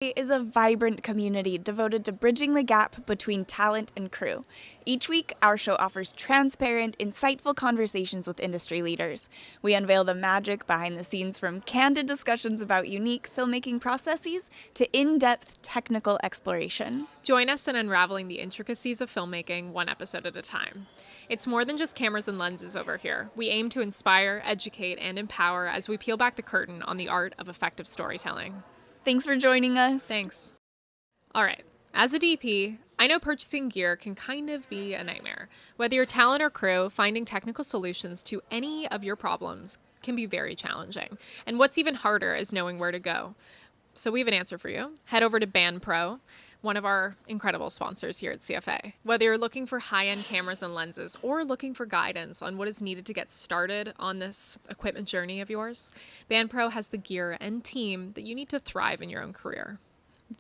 is a vibrant community devoted to bridging the gap between talent and crew. Each week, our show offers transparent, insightful conversations with industry leaders. We unveil the magic behind the scenes, from candid discussions about unique filmmaking processes to in-depth technical exploration. Join us in unraveling the intricacies of filmmaking one episode at a time. It's more than just cameras and lenses over here. We aim to inspire, educate, and empower as we peel back the curtain on the art of effective storytelling. Thanks for joining us. Thanks. All right. As a DP, I know purchasing gear can kind of be a nightmare. Whether you're talent or crew, finding technical solutions to any of your problems can be very challenging. And what's even harder is knowing where to go. So we have an answer for you. Head over to BandPro, one of our incredible sponsors here at CFA. Whether you're looking for high-end cameras and lenses or looking for guidance on what is needed to get started on this equipment journey of yours, BandPro has the gear and team that you need to thrive in your own career.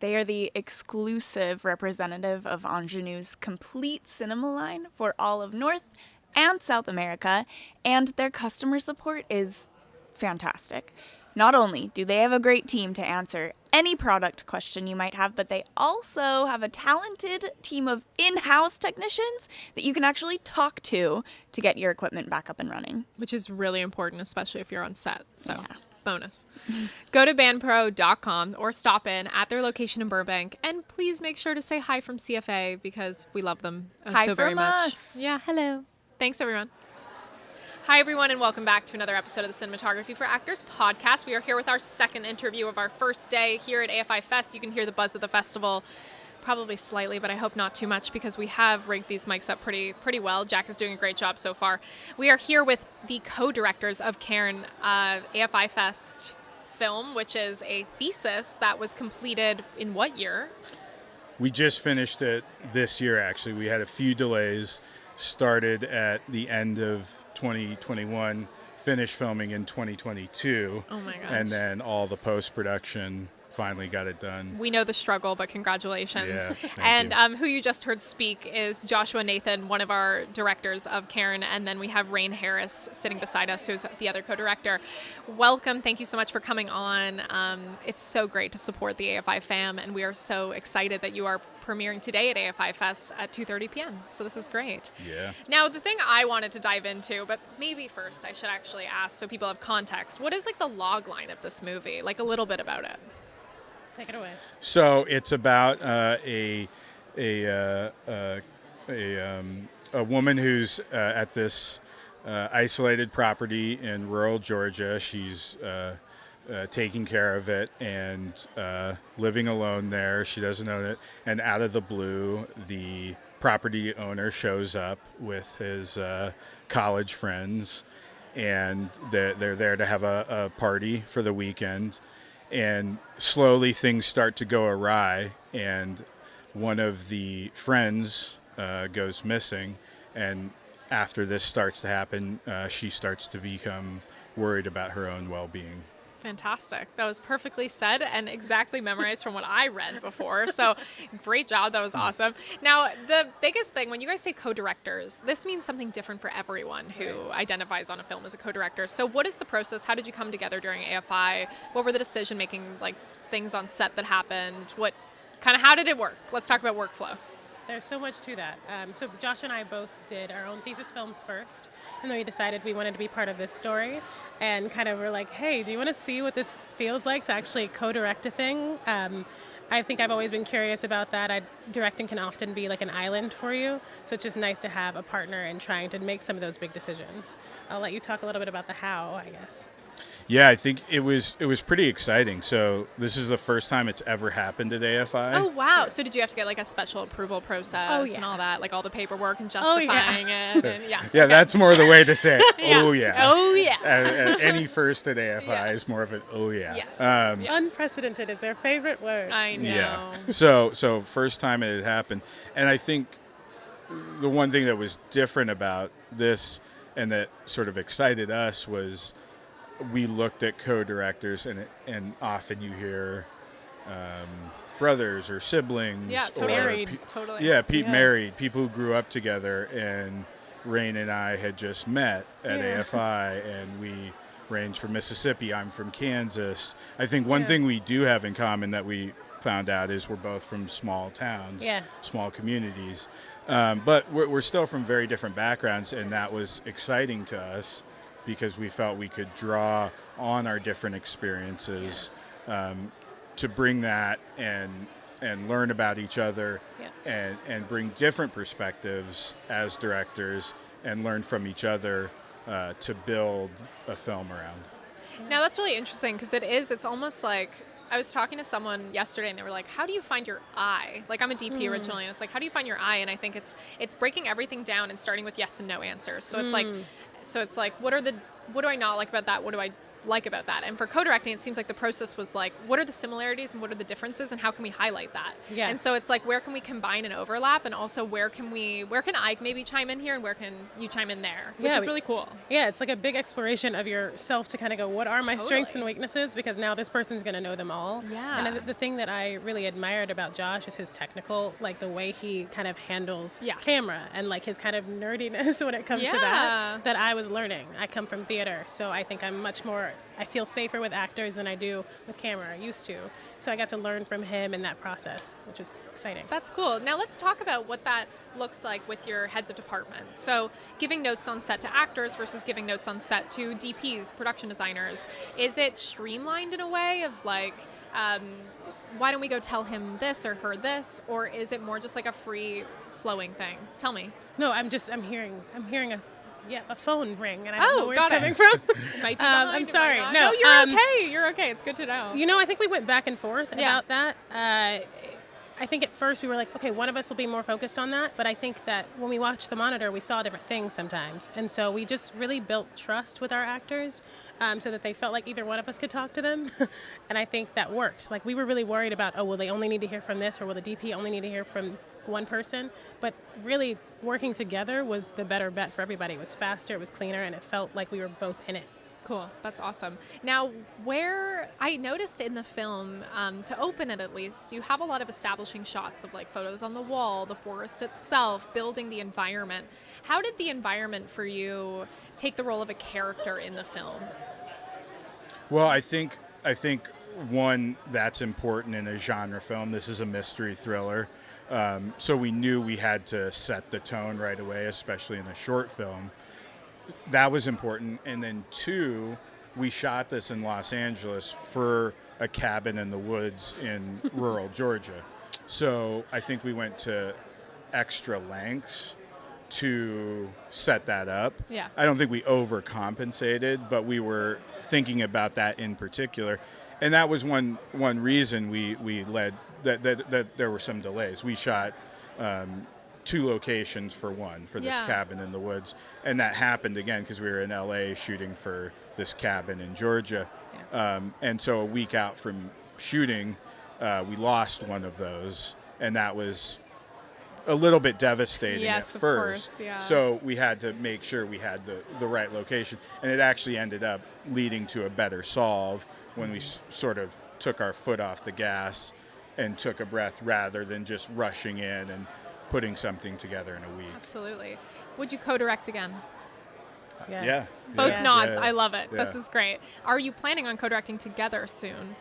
They are the exclusive representative of Ingenue's complete cinema line for all of North and South America, and their customer support is fantastic. Not only do they have a great team to answer any product question you might have, but they also have a talented team of in-house technicians that you can actually talk to get your equipment back up and running. Which is really important, especially if you're on set. So, yeah. Bonus. Go to bandpro.com or stop in at their location in Burbank, and please make sure to say hi from CFA because we love them so very much. Us. Yeah, hello. Thanks, everyone. Hi, everyone, and welcome back to another episode of the Cinematography for Actors podcast. We are here with our second interview of our first day here at AFI Fest. You can hear the buzz of the festival, probably slightly, but I hope not too much because we have rigged these mics up pretty well. Jack is doing a great job so far. We are here with the co-directors of Cairn, AFI Fest Film, which is a thesis that was completed in what year? We just finished it this year, actually. We had a few delays, started at the end of 2021, finished filming in 2022. Oh my gosh. And then all the post-production finally got it done. We know the struggle, but congratulations. Yeah, and who you just heard speak is Joshua Nathan, one of our directors of Cairn, and then we have Rayne Harris sitting beside us, who's the other co-director. Welcome. Thank you so much for coming on. It's so great to support the AFI fam, and we are so excited that you are premiering today at AFI Fest at 2:30 p.m. So this is great. Yeah. Now, the thing I wanted to dive into, but maybe first I should actually ask so people have context, what is like the log line of this movie? Like a little bit about it. Take it away. So it's about a woman who's at this isolated property in rural Georgia. She's taking care of it and living alone there. She doesn't own it. And out of the blue, the property owner shows up with his college friends, and they're there to have a party for the weekend. And slowly things start to go awry, and one of the friends goes missing. And after this starts to happen, she starts to become worried about her own well-being. Fantastic. That was perfectly said and exactly memorized from what I read before. So great job. That was awesome. Now, the biggest thing, when you guys say co-directors, this means something different for everyone who identifies on a film as a co-director. So what is the process? How did you come together during AFI? What were the decision-making, like things on set that happened? How did it work? Let's talk about workflow. There's so much to that. So Josh and I both did our own thesis films first, and then we decided we wanted to be part of this story, and kind of were like, hey, do you want to see what this feels like to actually co-direct a thing? I think I've always been curious about that. Directing can often be like an island for you, so it's just nice to have a partner in trying to make some of those big decisions. I'll let you talk a little bit about the how, I guess. Yeah, I think it was pretty exciting. So this is the first time it's ever happened at AFI. Oh, wow. So did you have to get like a special approval process and all that, like all the paperwork and justifying it? And yes. Yeah, that's more the way to say it. Yeah. Oh, yeah. Oh, yeah. Any first at AFI is more of an oh, yeah. Yes. Unprecedented is their favorite word. I know. Yeah. So first time it had happened. And I think the one thing that was different about this and that sort of excited us was we looked at co-directors, and often you hear brothers or siblings. Yeah, or married. Totally. Yeah, married, people who grew up together, and Rayne and I had just met at AFI, and Rayne's from Mississippi, I'm from Kansas. I think one thing we do have in common that we found out is we're both from small towns, Yeah. small communities. But we're still from very different backgrounds, and that was exciting to us because we felt we could draw on our different experiences to bring that and learn about each other and bring different perspectives as directors and learn from each other to build a film around. Now that's really interesting because it's almost like I was talking to someone yesterday and they were like, how do you find your eye? Like I'm a DP originally and it's like, how do you find your eye? And I think it's breaking everything down and starting with yes and no answers. So it's like, what do I not like about that? What do I like about that? And for co-directing, it seems like the process was like, what are the similarities and what are the differences and how can we highlight that? Yeah. And so it's like, where can we combine and overlap? And also where can I maybe chime in here and where can you chime in there? Which is really cool. Yeah, it's like a big exploration of yourself to kind of go, what are my strengths and weaknesses? Because now this person's going to know them all. Yeah. And the thing that I really admired about Josh is his technical, like the way he kind of handles camera and like his kind of nerdiness when it comes to that I was learning. I come from theater, so I think I feel safer with actors than I do with camera. I used to. So I got to learn from him in that process, which is exciting. That's cool. Now let's talk about what that looks like with your heads of departments. So giving notes on set to actors versus giving notes on set to DPs, production designers. Is it streamlined in a way of like, why don't we go tell him this or her this? Or is it more just like a free flowing thing? Tell me. No, I'm hearing a phone ring, and I don't know where it's got it. coming from. Might be I'm sorry. No, you're okay. You're okay. It's good to know. I think we went back and forth about that. I think at first we were like, okay, one of us will be more focused on that. But I think that when we watched the monitor, we saw different things sometimes. And so we just really built trust with our actors so that they felt like either one of us could talk to them. And I think that worked. Like we were really worried about, will they only need to hear from this or will the DP only need to hear from one person? But really working together was the better bet for everybody. It was faster, it was cleaner, and it felt like we were both in it. Cool. That's awesome. Now, where I noticed in the film, to open it at least, you have a lot of establishing shots of like photos on the wall, the forest itself, building the environment. How did the environment for you take the role of a character in the film? Well, I think one that's important in a genre film. This is a mystery thriller. So we knew we had to set the tone right away, especially in a short film. That was important. And then two, we shot this in Los Angeles for a cabin in the woods in rural Georgia. So I think we went to extra lengths to set that up. Yeah. I don't think we overcompensated, but we were thinking about that in particular. And that was one reason we led that there were some delays. We shot 2 locations for this cabin in the woods, and that happened again because we were in LA shooting for this cabin in Georgia. And so a week out from shooting, we lost one of those, and that was a little bit devastating at first. Course, yeah. So we had to make sure we had the right location, and it actually ended up leading to a better solve when we sort of took our foot off the gas and took a breath rather than just rushing in and putting something together in a week. Absolutely. Would you co-direct again? Yeah. Both nods. Yeah. I love it. Yeah. This is great. Are you planning on co-directing together soon?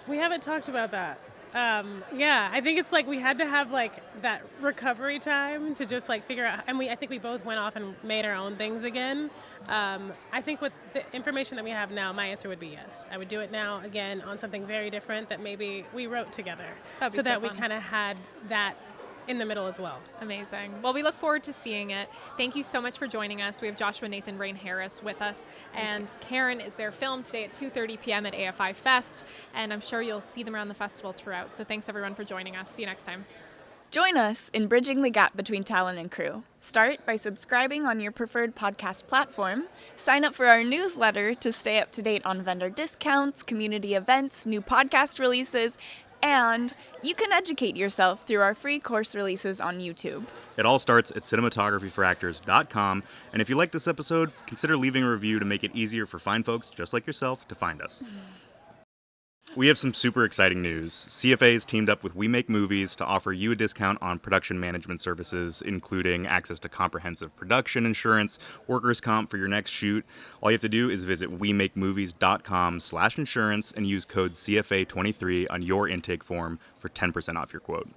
We haven't talked about that. I think it's like we had to have like that recovery time to just like figure out, and I think we both went off and made our own things again. I think with the information that we have now, my answer would be yes. I would do it now again on something very different that maybe we wrote together, so that we kind of had that in the middle as well. Amazing. Well, we look forward to seeing it. Thank you so much for joining us. We have Joshua Nathan, Rayne Harris with us, and Cairn is their film today at 2:30 p.m. at AFI Fest, and I'm sure you'll see them around the festival throughout. So thanks everyone for joining us. See you next time. Join us in bridging the gap between talent and crew. Start by subscribing on your preferred podcast platform. Sign up for our newsletter to stay up to date on vendor discounts, community events, new podcast releases, and you can educate yourself through our free course releases on YouTube. It all starts at cinematographyforactors.com, and if you like this episode, consider leaving a review to make it easier for fine folks just like yourself to find us. We have some super exciting news. CFA has teamed up with We Make Movies to offer you a discount on production management services, including access to comprehensive production insurance, workers' comp for your next shoot. All you have to do is visit wemakemovies.com/insurance and use code CFA23 on your intake form for 10% off your quote.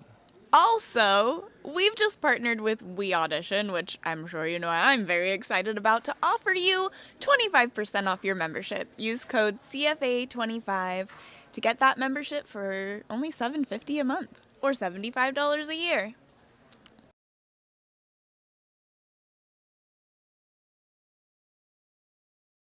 Also, we've just partnered with We Audition, which I'm sure you know I'm very excited about, to offer you 25% off your membership. Use code CFA25 to get that membership for only $7.50 a month or $75 a year.